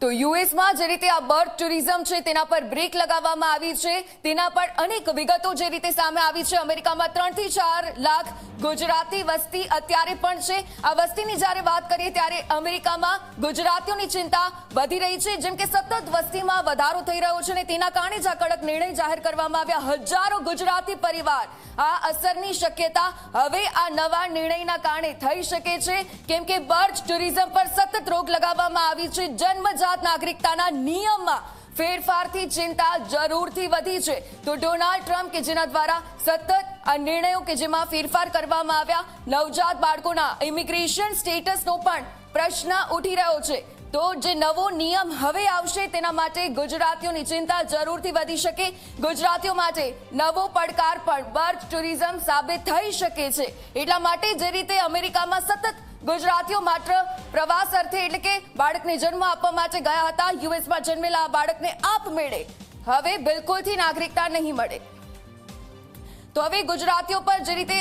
તો યુએસમાં જે રીતે આ બર્ડ ટુરિઝમ છે તેના પર બ્રેક લગાવવામાં આવી છે, તેના પર અનેક વિગતો જે રીતે સામે આવી છે. અમેરિકામાં 3 થી 4 લાખ ગુજરાતી વસ્તી અત્યારે પણ છે. આ વસ્તીની જ્યારે વાત કરીએ ત્યારે અમેરિકામાં ગુજરાતીઓની ચિંતા વધી રહી છે. જેમ કે સતત વસ્તીમાં વધારો થઈ રહ્યો છે અને તેના કારણે જ આ કડક નિર્ણય જાહેર કરવામાં આવ્યા. હજારો ગુજરાતી પરિવાર આ અસરની શક્યતા હવે આ નવા નિર્ણયના કારણે થઈ શકે છે, કેમ કે બર્ડ ટુરિઝમ પર સતત રોક લગાવવામાં આવી છે. જન્મજાત નાગરિકતાના નિયમમાં ફેરફારથી ચિંતા જરૂરથી વધી છે. તો ડોનાલ્ડ ટ્રમ્પ કે જેના દ્વારા સતત આ નિર્ણયો કે જેમાં ફેરફાર કરવામાં આવ્યા, નવજાત બાળકોના ઇમિગ્રેશન સ્ટેટસનો પણ પ્રશ્ન ઉઠી રહ્યો છે. તો જે નવો નિયમ હવે આવશે તેના માટે ગુજરાતીઓની ચિંતા જરૂરથી વધી શકે. ગુજરાતીઓ માટે નવો પડકાર પણ બર્ડ ટુરિઝમ સાબિત થઈ શકે છે. એટલા માટે જે રીતે અમેરિકામાં સતત ગુજરાતીઓ માત્ર પ્રવાસ અર્થે એટલે કે બાળકને જન્મ આપવા માટે ગયા હતા, યુએસમાં જન્મેલા આ બાળકને આપમેળે હવે બિલકુલથી નાગરિકતા નહીં મળે. તો હવે ગુજરાતીઓ પર જે રીતે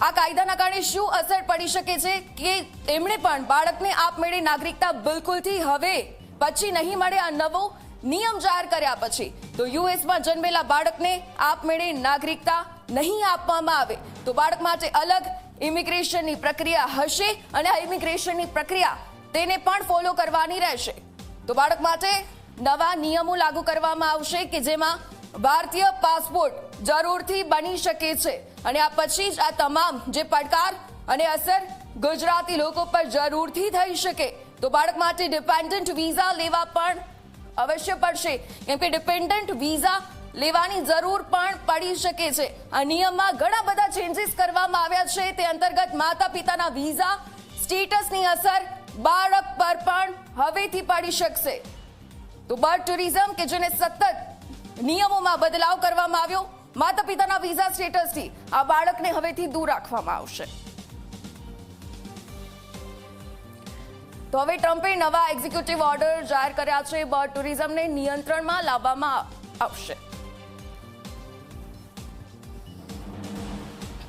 આ કાયદાના કારણે શું અસર પડી શકે છે કે તેમણે પણ બાળકને આપમેળે નાગરિકતા બિલકુલથી હવે પછી નહીં મળે. આ નવો નિયમ જાહેર કર્યા પછી તો યુએસમાં જન્મેલા બાળકને આપમેળે નાગરિકતા નહીં આપવામાં આવે તો બાળક માટે અલગ ઇમિગ્રેશનની પ્રક્રિયા હશે અને આ ઇમિગ્રેશનની પ્રક્રિયા તેને પણ ફોલો કરવાની રહેશે. તો બાળક માટે નવા નિયમો લાગુ કરવામાં આવશે કે જેમાં ભારતીય પાસપોર્ટ જરૂરથી બની શકે છે અને આ પછી જ આ તમામ જે પડકાર અને અસર ગુજરાતી લોકો પર જરૂરથી થઈ શકે. તો બાળક માટે ડિપેન્ડન્ટ વિઝા લેવા પણ અવશ્ય પડશે, કેમ કે ડિપેન્ડન્ટ વિઝા લેવાની જરૂર પણ પડી શકે છે. આ નિયમમાં ઘણા બધા ચેન્જીસ કરવામાં આવ્યા છે. તે અંતર્ગત માતા પિતાના વિઝા સ્ટેટસની અસર બાળક પર પણ હવેથી પડી શકશે. તો બર્ડ ટુરિઝમ કે જેને સતત નિયમોમાં બદલાવ કરવામાં આવ્યો, માતા પિતાના વિઝા સ્ટેટસથી આ બાળકને હવેથી દૂર રાખવામાં આવશે. તો હવે ટ્રમ્પે નવા એક્ઝિક્યુટિવ ઓર્ડર જાહેર કર્યા છે. બર્ડ ટુરિઝમને નિયંત્રણમાં લાવવામાં આવશે.